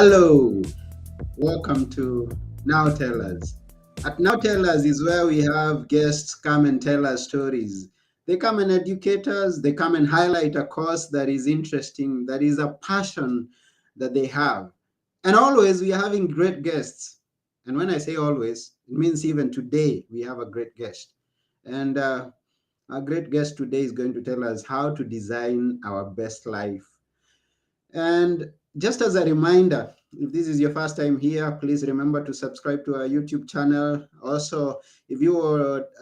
Hello, welcome to Now Tell Us. At Now Tell Us is where we have guests come and tell us stories. They come and educate us, they come and highlight a cause that is interesting, that is a passion that they have. And always we are having great guests. And when I say always, it means even today we have a great guest. And our great guest today is going to tell us how to design our best life. And just as a reminder, if this is your first time here, please remember to subscribe to our YouTube channel. Also, if you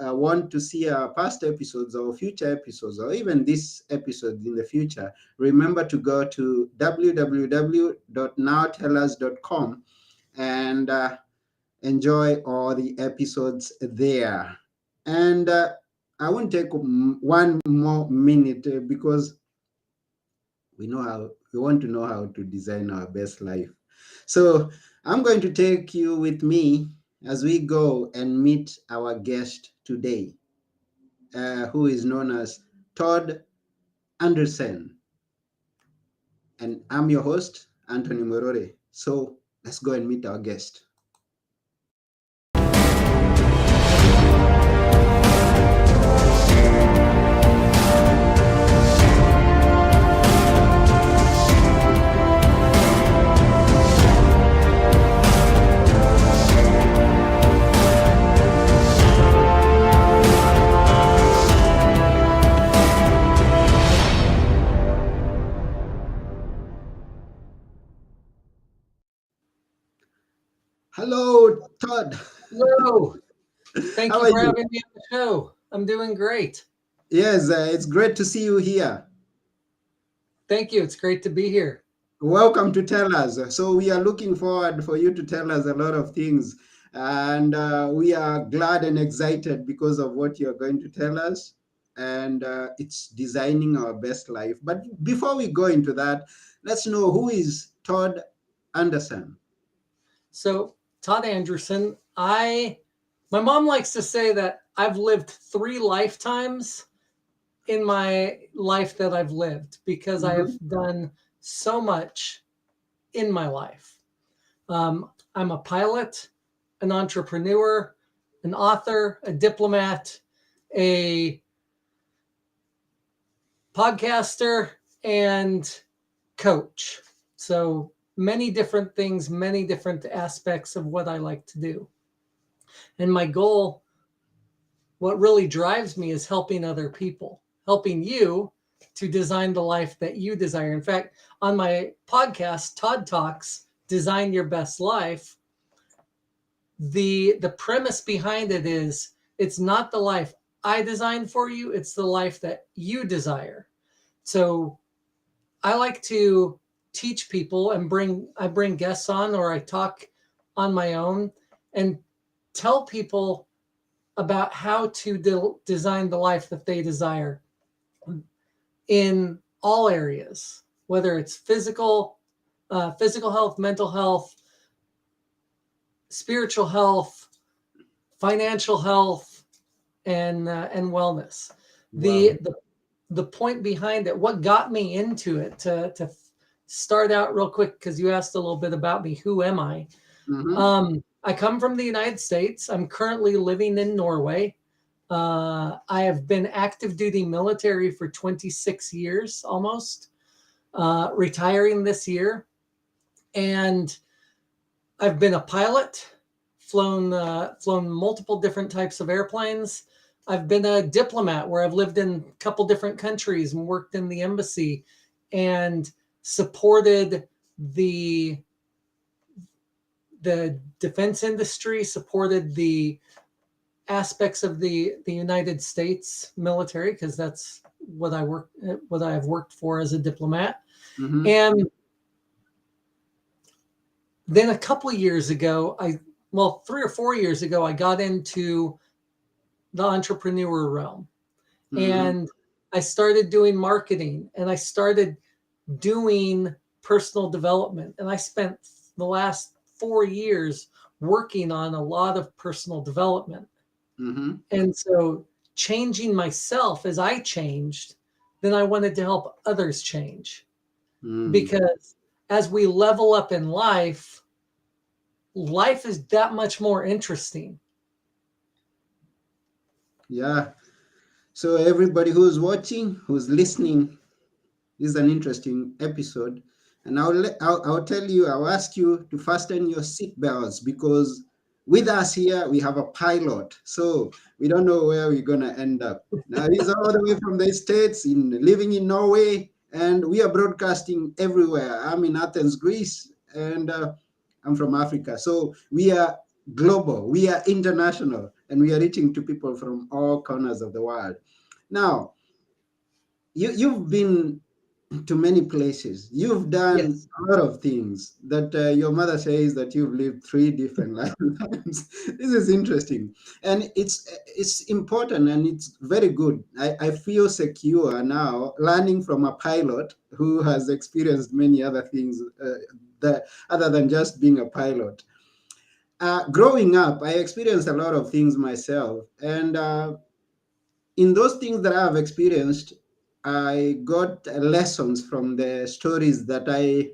want to see our past episodes or future episodes, or even this episode in the future, remember to go to www.nowtellus.com and enjoy all the episodes there. And I won't take one more minute because we want to know how to design our best life. So I'm going to take you with me as we go and meet our guest today, who is known as Todd Andrewsen. And I'm your host, Anthony Morore. So let's go and meet our guest. Hello, Todd. Hello. Thank How you are for you? having me on the show. I'm doing great. Yes, it's great to see you here. Thank you. It's great to be here. Welcome to Tell Us. So we are looking forward for you to tell us a lot of things, and we are glad and excited because of what you are going to tell us. And it's designing our best life. But before we go into that, let's know who is Todd Anderson. So, Todd Andrewsen, my mom likes to say that I've lived 3 lifetimes in my life that I've lived because I have Mhm. done so much in my life. I'm a pilot, an entrepreneur, an author, a diplomat, a podcaster, and coach. So many different things, many different aspects of what I like to do. And my goal, what really drives me, is helping other people, helping you to design the life that you desire. In fact, on my podcast, Toddtalks, Design Your Best Life, the premise behind it is it's not the life I designed for you, it's the life that you desire. So I like to teach people and I bring guests on, or I talk on my own and tell people about how to design the life that they desire in all areas, whether it's physical health, mental health, spiritual health, financial health, and wellness. Wow. The point behind it, what got me into it, to start out real quick, because you asked a little bit about me. Who am I? Mm-hmm. I come from the United States. I'm currently living in Norway. I have been active duty military for 26 years almost, retiring this year. And I've been a pilot, flown multiple different types of airplanes. I've been a diplomat where I've lived in a couple different countries and worked in the embassy and supported the defense industry, supported the aspects of the United States military, because that's what I have worked for as a diplomat. Mm-hmm. And then a couple of years ago, 3 or 4 years ago, I got into the entrepreneur realm, Mm-hmm. and I started doing marketing, and I started doing personal development. And I spent the last 4 years working on a lot of personal development. Mm-hmm. And so changing myself as I changed, then I wanted to help others change, Mm-hmm. because as we level up in life, life is that much more interesting. Yeah. So everybody who's watching, who's listening, this is an interesting episode. And I'll tell you, I'll ask you to fasten your seatbelts because with us here, we have a pilot. So we don't know where we're going to end up. Now, he's all the way from the States, living in Norway, and we are broadcasting everywhere. I'm in Athens, Greece, and I'm from Africa. So we are global, we are international, and we are reaching to people from all corners of the world. Now, you've been to many places. You've done Yes. a lot of things that your mother says that you've lived three different lifetimes. This is interesting, and it's important and it's very good. I feel secure now learning from a pilot who has experienced many other things that other than just being a pilot. Growing up, I experienced a lot of things myself, and in those things that I've experienced, I got lessons from the stories that I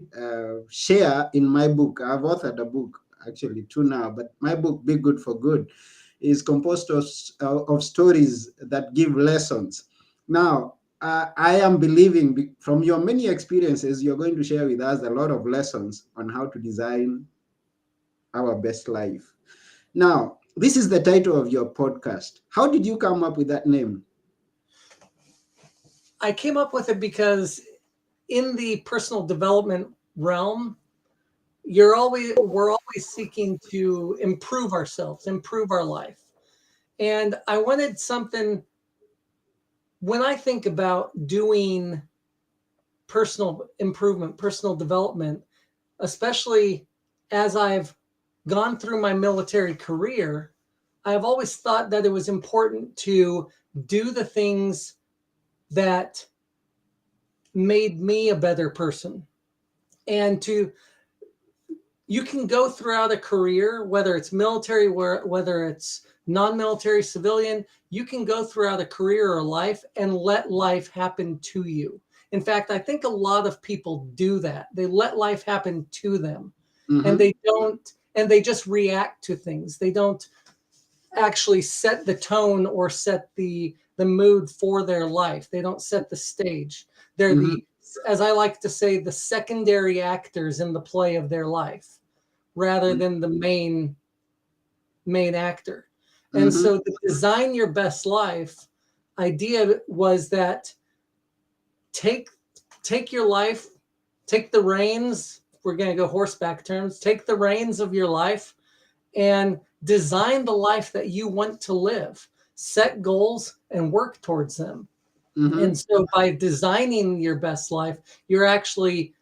share in my book. I've authored a book, actually, two now, but my book, Be Good for Good, is composed of stories that give lessons. Now, I am believing from your many experiences, you're going to share with us a lot of lessons on how to design our best life. Now, this is the title of your podcast. How did you come up with that name? I came up with it because in the personal development realm, we're always seeking to improve ourselves, improve our life. And I wanted something, when I think about doing personal improvement, personal development, especially as I've gone through my military career, I've always thought that it was important to do the things that made me a better person. And to you can go throughout a career, whether it's military, whether it's non-military civilian, you can go throughout a career or life and let life happen to you. In fact, I think a lot of people do that. They let life happen to them, and Mm-hmm. they just react to things. They don't actually set the tone or set the mood for their life. They don't set the stage. They're Mm-hmm. the, as I like to say, the secondary actors in the play of their life rather than the main actor. And Mm-hmm. so the design your best life idea was that take take your life, take the reins, we're going to go horseback terms, take the reins of your life and design the life that you want to live. Set goals and work towards them. Mm-hmm. And so by designing your best life, you're actually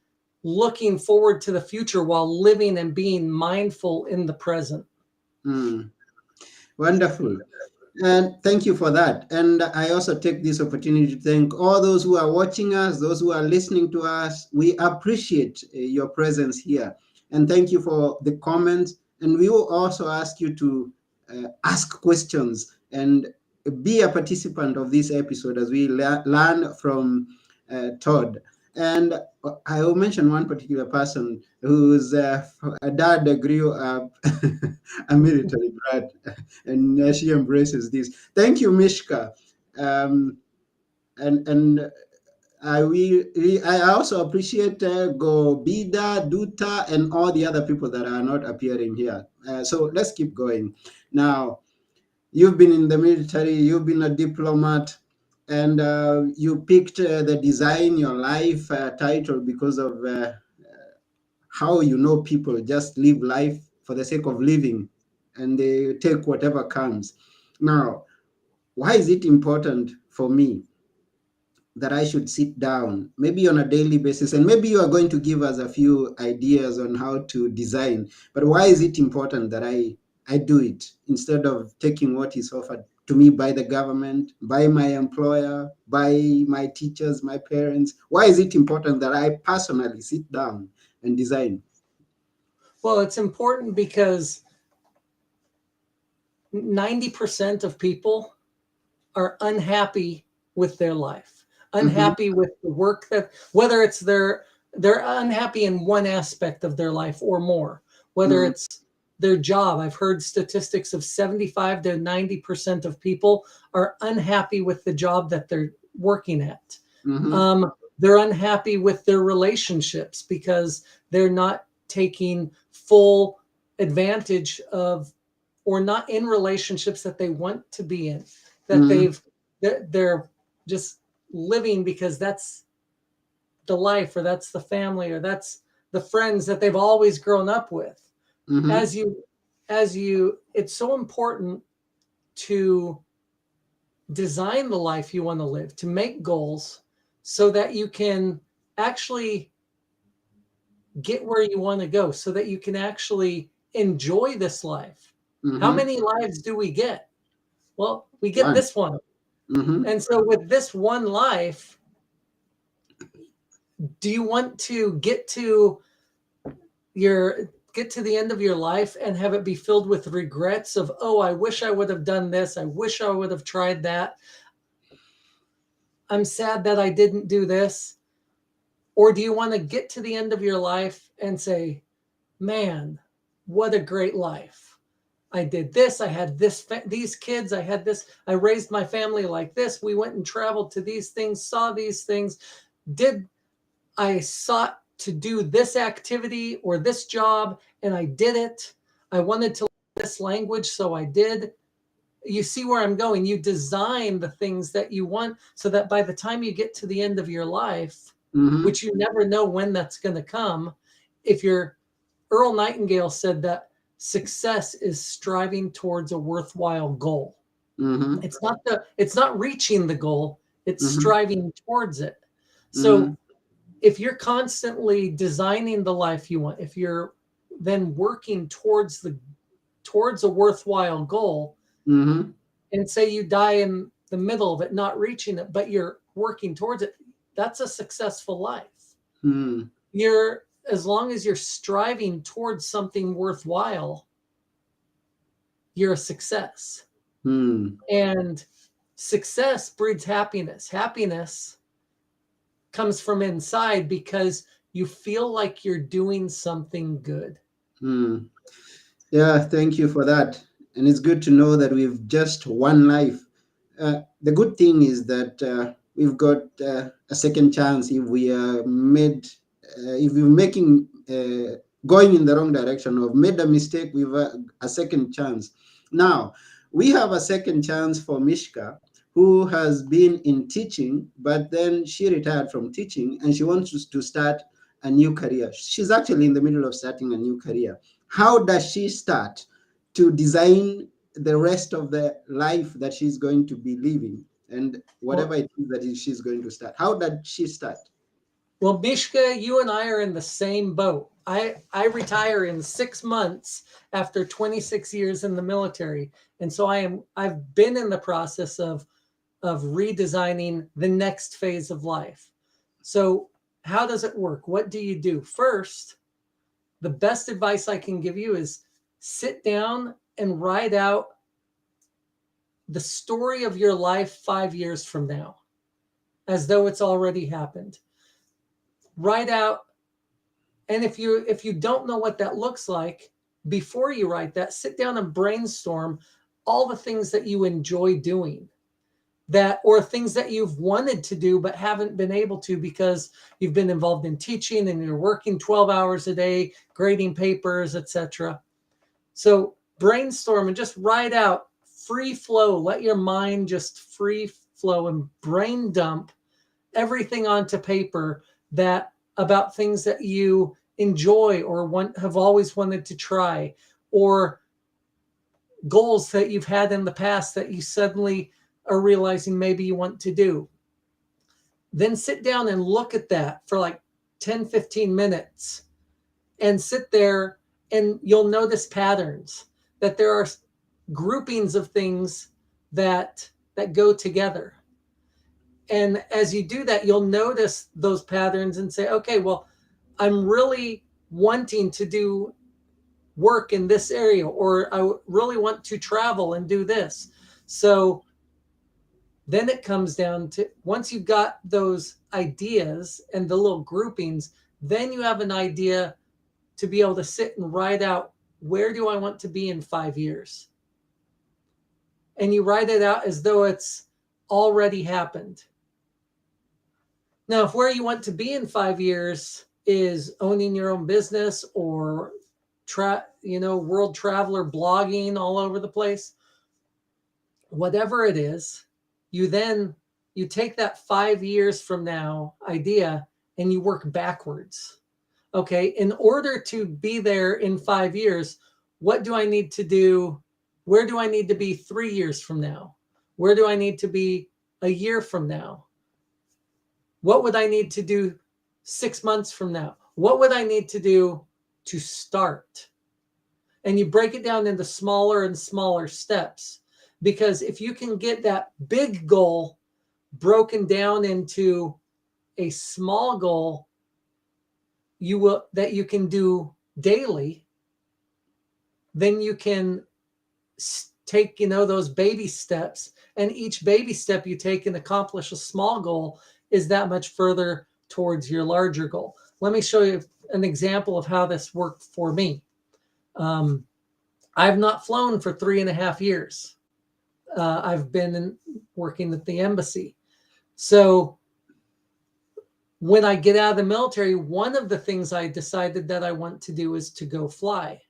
looking forward to the future while living and being mindful in the present. Mm. Wonderful. And thank you for that. And I also take this opportunity to thank all those who are watching us, those who are listening to us. We appreciate your presence here. And thank you for the comments. And we will also ask you to ask questions and be a participant of this episode as we learn from Todd. And I will mention one particular person whose dad grew up a military brat, and she embraces this. Thank you, Mishka. Um, and I also appreciate Gobida, Duta, and all the other people that are not appearing here. So let's keep going. Now, you've been in the military, you've been a diplomat, and you picked the Design Your Life title because of how people just live life for the sake of living and they take whatever comes. Now, why is it important for me that I should sit down, maybe on a daily basis, and maybe you are going to give us a few ideas on how to design, but why is it important that I do it instead of taking what is offered to me by the government, by my employer, by my teachers, my parents? Why is it important that I personally sit down and design? Well, it's important because 90% of people are unhappy with their life, Mm-hmm. unhappy with the work that, whether it's they're unhappy in one aspect of their life or more, whether Mm-hmm. it's their job. I've heard statistics of 75 to 90% of people are unhappy with the job that they're working at. Mm-hmm. They're unhappy with their relationships because they're not taking full advantage of, or not in relationships that they want to be in, that Mm-hmm. they're just living because that's the life, or that's the family, or that's the friends that they've always grown up with. Mm-hmm. As you as you it's so important to design the life you want to live, to make goals so that you can actually get where you want to go, so that you can actually enjoy this life. How Mm-hmm. many lives do we get? Well, we get One. this one. Mm-hmm. And so with this one life, do you want to get to the end of your life and have it be filled with regrets of, oh, I wish I would have done this, I wish I would have tried that, I'm sad that I didn't do this? Or do you want to get to the end of your life and say, man, what a great life. I did this, I had these kids, I had this, I raised my family like this, we went and traveled to these things, saw these things, did I sought to do this activity or this job and I did it. I wanted to learn this language, so I did. You see where I'm going? You design the things that you want so that by the time you get to the end of your life, Mm-hmm. which you never know when that's going to come, if you're Earl Nightingale said that success is striving towards a worthwhile goal. Mm-hmm. It's not reaching the goal, it's Mm-hmm. striving towards it. Mm-hmm. So if you're constantly designing the life you want, if you're then working towards a worthwhile goal, Mm-hmm. and say you die in the middle of it, not reaching it, but you're working towards it, that's a successful life. Mm-hmm. You're As long as you're striving towards something worthwhile, you're a success. Mm-hmm. And success breeds happiness. Happiness comes from inside because you feel like you're doing something good. Mm. Yeah, thank you for that. And it's good to know that we've just one life. The good thing is that we've got a second chance if we are if we're making, going in the wrong direction or made a mistake, we've a second chance. Now, we have a second chance for Mishka, who has been in teaching, but then she retired from teaching and she wants to start a new career. She's actually in the middle of starting a new career. How does she start to design the rest of the life that she's going to be living, and whatever Well, it is that she's going to start? How did she start? well, Mishka, you and I are in the same boat. I retire in 6 months after 26 years in the military, and so I've been in the process of redesigning the next phase of life. So how does it work? What do you do? First, the best advice I can give you is sit down and write out the story of your life 5 years from now, as though it's already happened. Write out, and if you don't know what that looks like, before you write that, sit down and brainstorm all the things that you enjoy doing, that or things that you've wanted to do but haven't been able to because you've been involved in teaching and you're working 12 hours a day grading papers, etc. So brainstorm and just write out, free flow, let your mind just free flow and brain dump everything onto paper, that about things that you enjoy or have always wanted to try, or goals that you've had in the past that you suddenly are realizing maybe you want to do. Then sit down and look at that for like 10-15 minutes and sit there, and you'll notice patterns, that there are groupings of things that go together. And as you do that, you'll notice those patterns and say, okay, well, I'm really wanting to do work in this area, or I really want to travel and do this. So then it comes down to, once you've got those ideas and the little groupings, Then you have an idea to be able to sit and write out, where do I want to be in 5 years? And you write it out as though it's already happened. Now, if where you want to be in 5 years is owning your own business or world traveler, blogging all over the place, whatever it is, you take that 5 years from now idea and you work backwards. Okay, in order to be there in 5 years, what do I need to do? Where do I need to be 3 years from now? Where do I need to be a year from now? What would I need to do 6 months from now? What would I need to do to start? And you break it down into smaller and smaller steps. Because if you can get that big goal broken down into a small goal, that you can do daily, then you can take those baby steps, and each baby step you take and accomplish a small goal is that much further towards your larger goal. Let me show you an example of how this worked for me. I've not flown for 3.5 years. I've been working at the embassy. So when I get out of the military, one of the things I decided that I want to do is to go fly.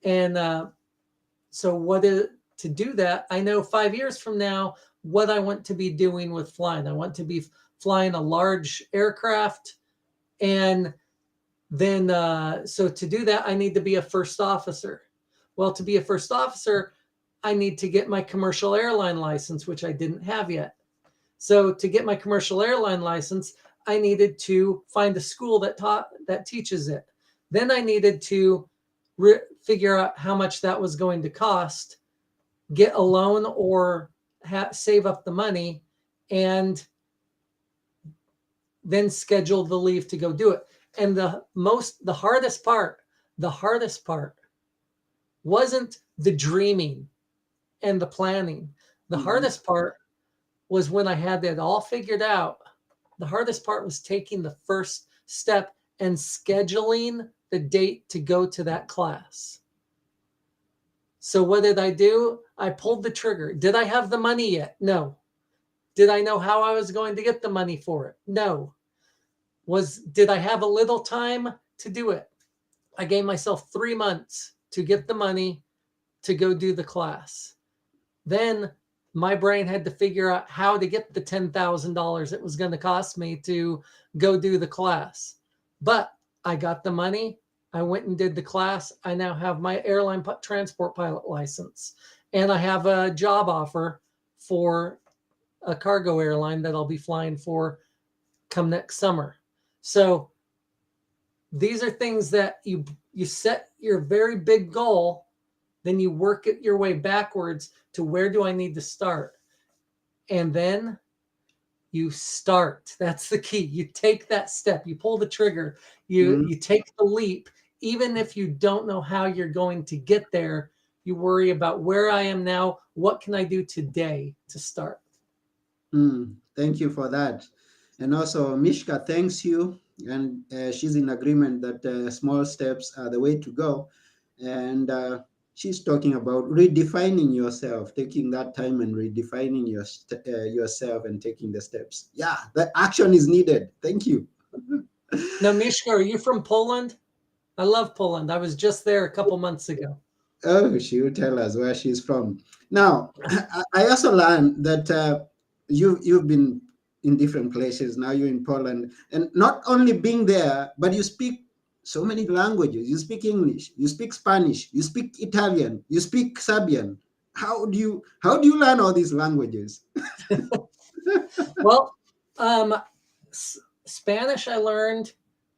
And to do that, I know 5 years from now what I want to be doing with flying. I want to be flying a large aircraft. And then, so to do that, I need to be a first officer. Well, to be a first officer, I need to get my commercial airline license, which I didn't have yet. So to get my commercial airline license, I needed to find a school that teaches it. Then I needed to figure out how much that was going to cost, get a loan or save up the money, and then schedule the leave to go do it. And the hardest part wasn't the dreaming and the planning. The hardest part was when I had that all figured out. The hardest part was taking the first step and scheduling the date to go to that class. So what did I do? I pulled the trigger. Did I have the money yet? No. Did I know how I was going to get the money for it? No. Did I have a little time to do it? I gave myself 3 months to get the money to go do the class. Then my brain had to figure out how to get the $10,000 it was going to cost me to go do the class. But I got the money. I went and did the class. I now have my airline transport pilot license, and I have a job offer for a cargo airline that I'll be flying for come next summer. So these are things that you set your very big goal, then you work it your way backwards to where do I need to start? And then you start. That's the key. You take that step, you pull the trigger, you take the leap. Even if you don't know how you're going to get there, you worry about where I am now. What can I do today to start? Thank you for that. And also, Mishka thanks you, and she's in agreement that small steps are the way to go. And she's talking about redefining yourself, taking that time and redefining yourself and taking the steps. Yeah, the action is needed. Thank you. Now, Mishka, are you from Poland? I love Poland. I was just there a couple months ago. Oh, she will tell us where she's from. Now, I also learned that you've been in different places. Now you're in Poland, and not only being there, but you speak so many languages. You speak English, you speak Spanish, you speak Italian, you speak Serbian. How do you learn all these languages? Well, Spanish I learned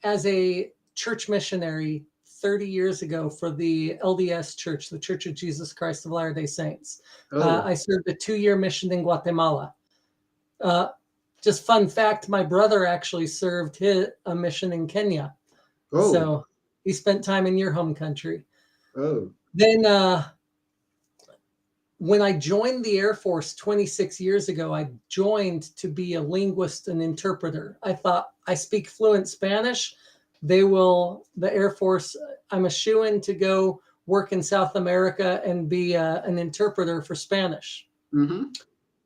as a church missionary 30 years ago for the LDS Church, the Church of Jesus Christ of Latter-day Saints. I served a 2-year mission in Guatemala. Just fun fact, my brother actually served a mission in Kenya. So he spent time in your home country. Then when I joined the Air Force 26 years ago, I joined to be a linguist and interpreter. I thought I speak fluent Spanish. The Air Force, I'm a shoo-in to go work in South America and be an interpreter for Spanish. Mm-hmm.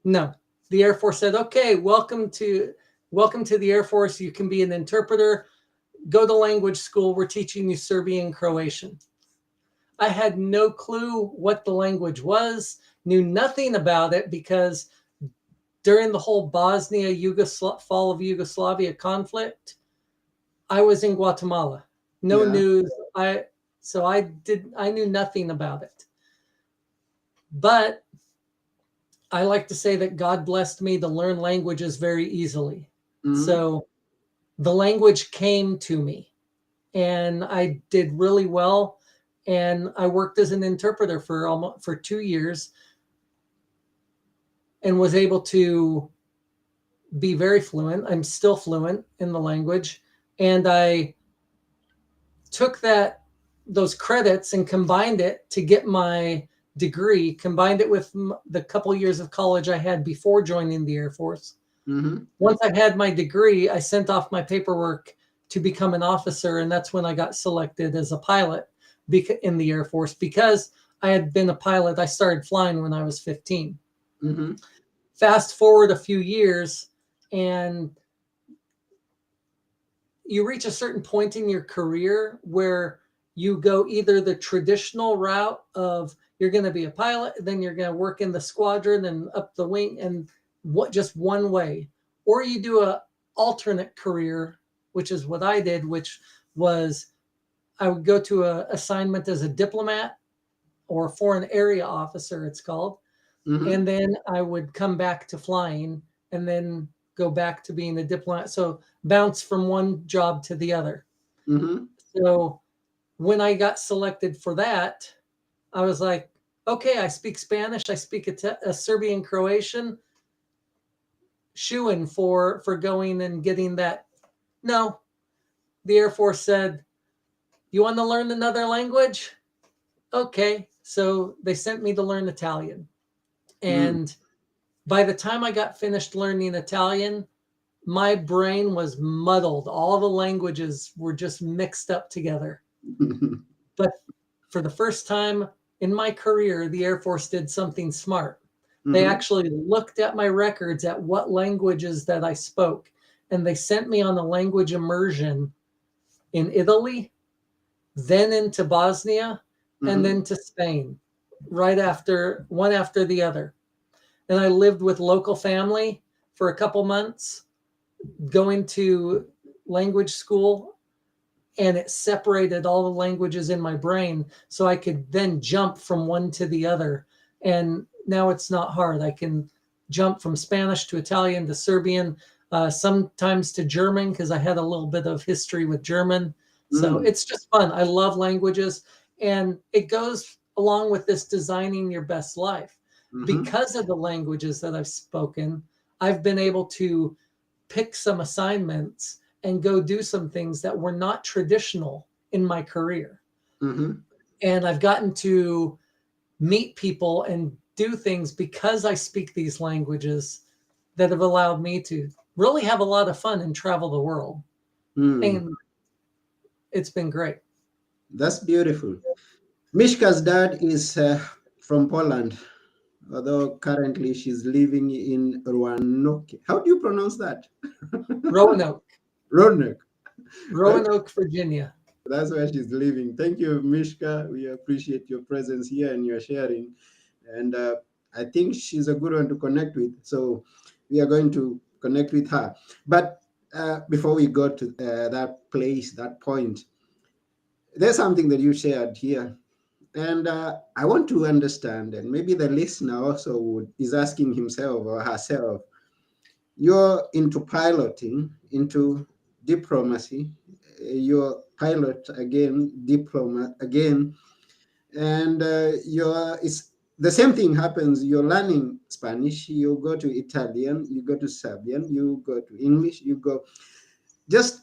No, the Air Force said, okay, welcome to the Air Force. You can be an interpreter. Go to language school. We're teaching you Serbian and Croatian. I had no clue what the language was, knew nothing about it because during the whole Bosnia fall of Yugoslavia conflict, I was in Guatemala. No Yeah. news. I knew nothing about it. But I like to say that God blessed me to learn languages very easily. Mm-hmm. So the language came to me and I did really well. And I worked as an interpreter for 2 years and was able to be very fluent. I'm still fluent in the language. And I took those credits and combined it to get my degree, combined it with the couple years of college I had before joining the Air Force. Mm-hmm. Once I had my degree, I sent off my paperwork to become an officer, and that's when I got selected as a pilot in the Air Force. Because I had been a pilot, I started flying when I was 15. Mm-hmm. Fast forward a few years, and you reach a certain point in your career where you go either the traditional route of you're going to be a pilot, then you're going to work in the squadron and up the wing and just one way, or you do a alternate career, which is what I did, which was I would go to a assignment as a diplomat or foreign area officer, it's called, Mm-hmm. and then I would come back to flying and then go back to being a diplomat. So bounce from one job to the other. Mm-hmm. So when I got selected for that, I was like, okay, I speak Spanish, I speak a Serbian Croatian, shoo-in for going and getting that. No, the Air Force said, you want to learn another language? Okay. So they sent me to learn Italian. Mm. And by the time I got finished learning Italian, my brain was muddled. All the languages were just mixed up together. But for the first time in my career, the Air Force did something smart. They Mm-hmm. actually looked at my records at what languages that I spoke, and they sent me on a language immersion in Italy, then into Bosnia, and Mm-hmm. then to Spain, right after one after the other. And I lived with local family for a couple months, going to language school, and it separated all the languages in my brain so I could then jump from one to the other. And now it's not hard. I can jump from Spanish to Italian to Serbian, sometimes to German because I had a little bit of history with German. So Mm. it's just fun. I love languages, and it goes along with this designing your best life. Mm-hmm. Because of the languages that I've spoken, I've been able to pick some assignments and go do some things that were not traditional in my career. Mm-hmm. And I've gotten to meet people and do things because I speak these languages that have allowed me to really have a lot of fun and travel the world. Mm. And it's been great. That's beautiful. Mishka's dad is from Poland, although currently she's living in Roanoke. How do you pronounce that? Roanoke, Roanoke. Okay, Roanoke, Virginia. that's where she's living. Thank you, Mishka. We appreciate your presence here and your sharing. And I think she's a good one to connect with. So we are going to connect with her. But before we go to that place, that point, there's something that you shared here. And I want to understand, and maybe the listener also is asking himself or herself, you're into piloting, into diplomacy, you're pilot again, diplomat again, and it's the same thing happens. You're learning Spanish, you go to Italian, you go to Serbian, you go to English, you go. Just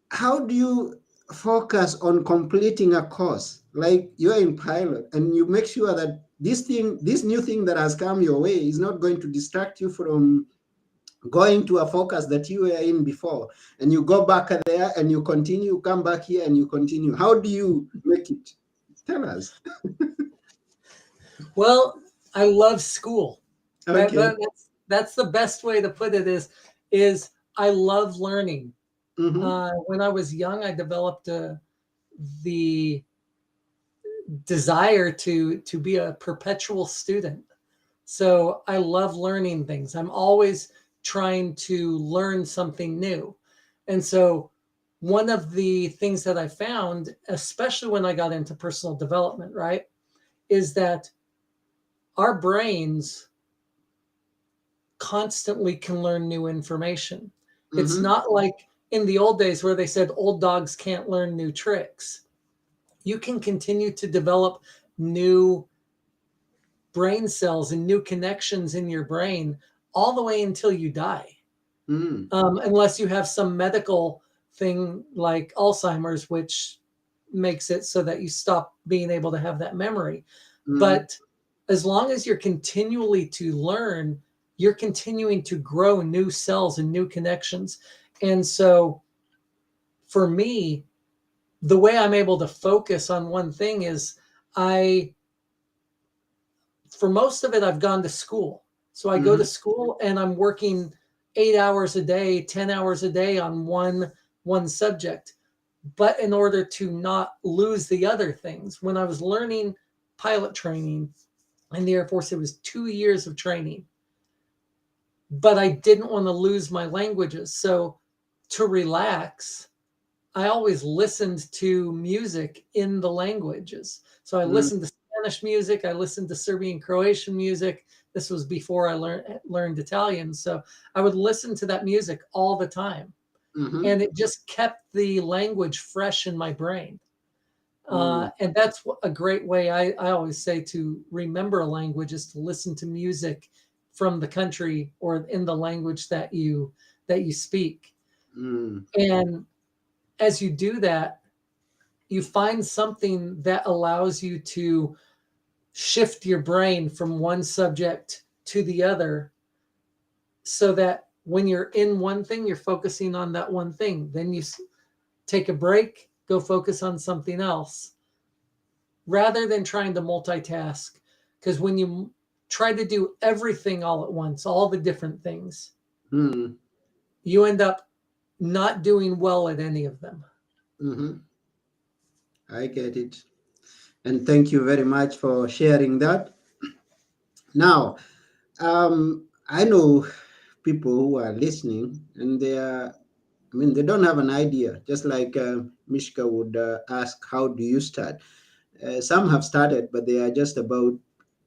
how do you focus on completing a course? Like you're in pilot, and you make sure that this new thing that has come your way is not going to distract you from going to a focus that you were in before, and you go back there and you continue, come back here and you continue. How do you make it? Tell us. Well, I love school. Okay. That's the best way to put it is I love learning. Mm-hmm. When I was young, I developed the desire to be a perpetual student. So I love learning things. I'm always trying to learn something new. And so one of the things that I found, especially when I got into personal development, right, is that our brains constantly can learn new information. It's Mm-hmm. not like in the old days where they said old dogs can't learn new tricks. You can continue to develop new brain cells and new connections in your brain all the way until you die. Mm-hmm. Unless you have some medical thing like Alzheimer's, which makes it so that you stop being able to have that memory. Mm-hmm. But as long as you're continually to learn, you're continuing to grow new cells and new connections. And so for me, the way I'm able to focus on one thing is I, for most of it, I've gone to school. So I go Mm-hmm. to school and I'm working 8 hours a day, 10 hours a day on one subject. But in order to not lose the other things, when I was learning pilot training in the Air Force, it was 2 years of training. But I didn't want to lose my languages. So to relax, I always listened to music in the languages. So I listened to Spanish music, I listened to Serbian Croatian music. This was before I learned Italian. So I would listen to that music all the time. Mm-hmm. And it just kept the language fresh in my brain. Mm-hmm. And that's a great way I always say to remember a language is to listen to music from the country or in the language that you speak. Mm-hmm. And as you do that, you find something that allows you to shift your brain from one subject to the other so that when you're in one thing, you're focusing on that one thing. Then you take a break, go focus on something else rather than trying to multitask. Because when you try to do everything all at once, all the different things, Mm-hmm. you end up not doing well at any of them. Mm-hmm. I get it. And thank you very much for sharing that. Now, I know people who are listening, and they are, I mean, they don't have an idea. Just like Mishka would ask, how do you start? Some have started, but they are just about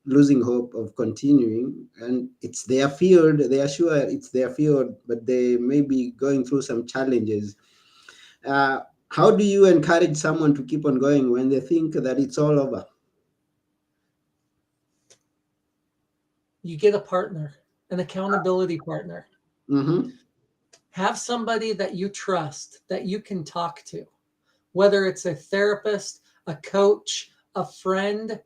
losing hope of continuing. And it's their field. They are sure it's their field, but they may be going through some challenges. Uh, how do you encourage someone to keep on going when they think that it's all over? You get a partner, an accountability partner. Mm-hmm. Have somebody that you trust, that you can talk to, whether it's a therapist, a coach, a friend,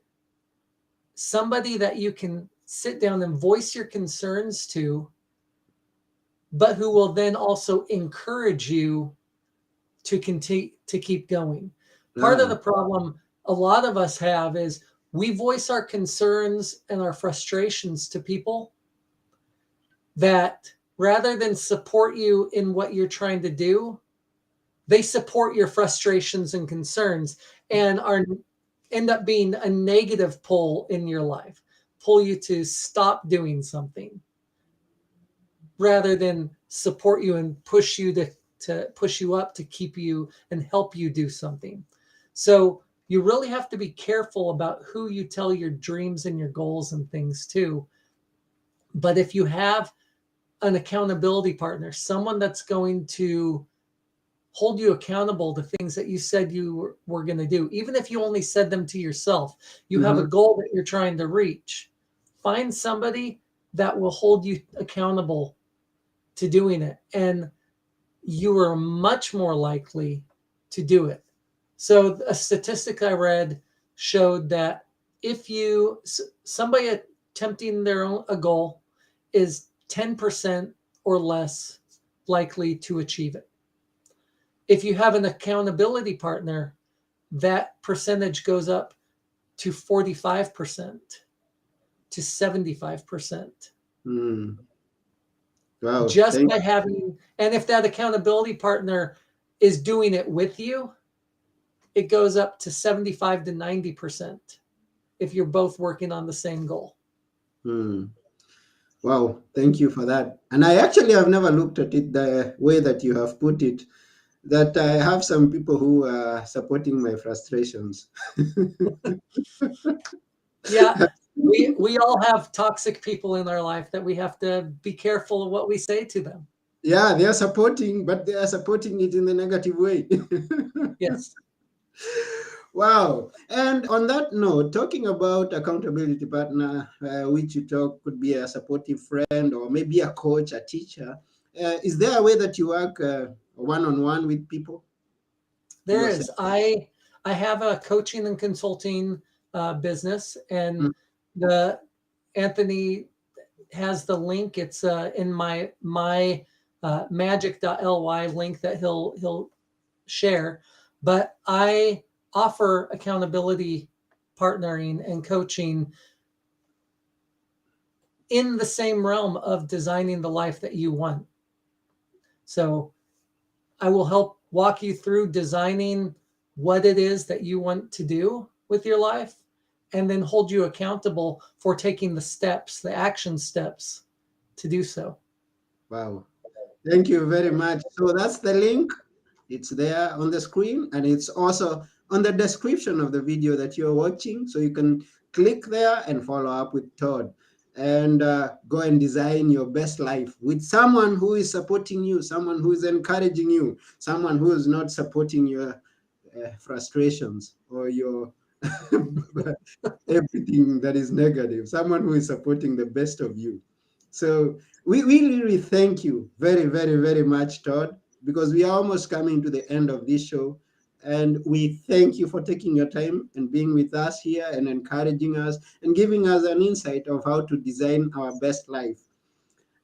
somebody that you can sit down and voice your concerns to, but who will then also encourage you to continue to keep going. Part of Ah, the problem a lot of us have is we voice our concerns and our frustrations to people that rather than support you in what you're trying to do, they support your frustrations and concerns and are end up being a negative pull in your life, pull you to stop doing something rather than support you and push you to push you up to keep you and help you do something. So you really have to be careful about who you tell your dreams and your goals and things to. But if you have an accountability partner, someone that's going to hold you accountable to things that you said you were going to do, even if you only said them to yourself, you have a mhm, goal that you're trying to reach. Find somebody that will hold you accountable to doing it. And you are much more likely to do it. So, a statistic I read showed that if you somebody attempting their own a goal is 10% or less likely to achieve it. If you have an accountability partner, that percentage goes up to 45% to 75%. Mm. Wow. Just by having, and if that accountability partner is doing it with you, it goes up to 75 to 90% if you're both working on the same goal. Mm. Wow. Thank you for that. And I actually have never looked at it the way that you have put it, that I have some people who are supporting my frustrations. Yeah, we all have toxic people in our life that we have to be careful of what we say to them. Yeah, they are supporting, but they are supporting it in the negative way. Yes. Wow. And on that note, talking about accountability partner, which you talk could be a supportive friend or maybe a coach, a teacher. Is there a way that you work one-on-one with people? There is. I have a coaching and consulting business, and Mm. the Anthony has the link. It's in my magic.ly link that he'll share. But I offer accountability partnering and coaching in the same realm of designing the life that you want. So I will help walk you through designing what it is that you want to do with your life, and then hold you accountable for taking the steps, the action steps to do so. Wow. Thank you very much. So that's the link. It's there on the screen, and it's also on the description of the video that you're watching. So you can click there and follow up with Todd and go and design your best life with someone who is supporting you, someone who is encouraging you, someone who is not supporting your frustrations or your everything that is negative, someone who is supporting the best of you. So we really thank you very, very, very much, Todd, because we are almost coming to the end of this show. And we thank you for taking your time and being with us here and encouraging us and giving us an insight of how to design our best life.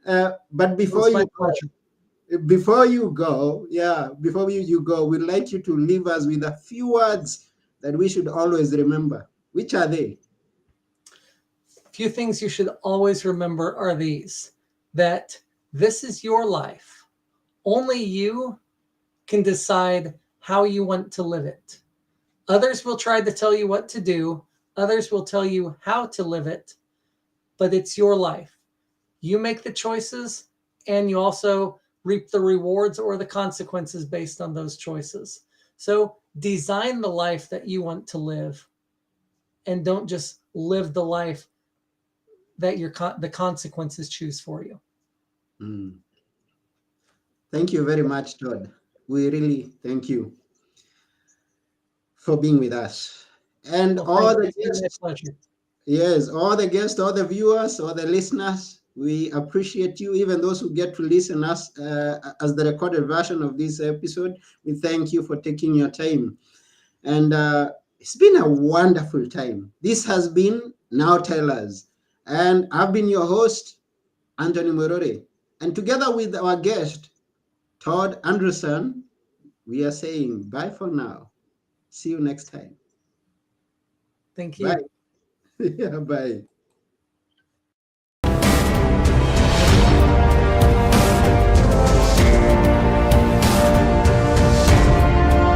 But It was my pleasure. before you go, yeah, before you go, we'd like you to leave us with a few words that we should always remember. Which are they? A few things you should always remember are these: that this is your life. Only you can decide how you want to live it. Others will try to tell you what to do, others will tell you how to live it, but it's your life. You make the choices, and you also reap the rewards or the consequences based on those choices. So design the life that you want to live, and don't just live the life that the consequences choose for you. Mm. Thank you very much, Todd. We really thank you for being with us. And Well, thank all you. the It's been my guests, pleasure. yes, all the guests, all the viewers, all the listeners, we appreciate you. Even those who get to listen us as the recorded version of this episode, we thank you for taking your time. And it's been a wonderful time. This has been Now Tell Us. And I've been your host, Anthony Morore. And together with our guest, Todd Andrewsen, we are saying bye for now. See you next time. Thank Bye. you. Yeah, bye.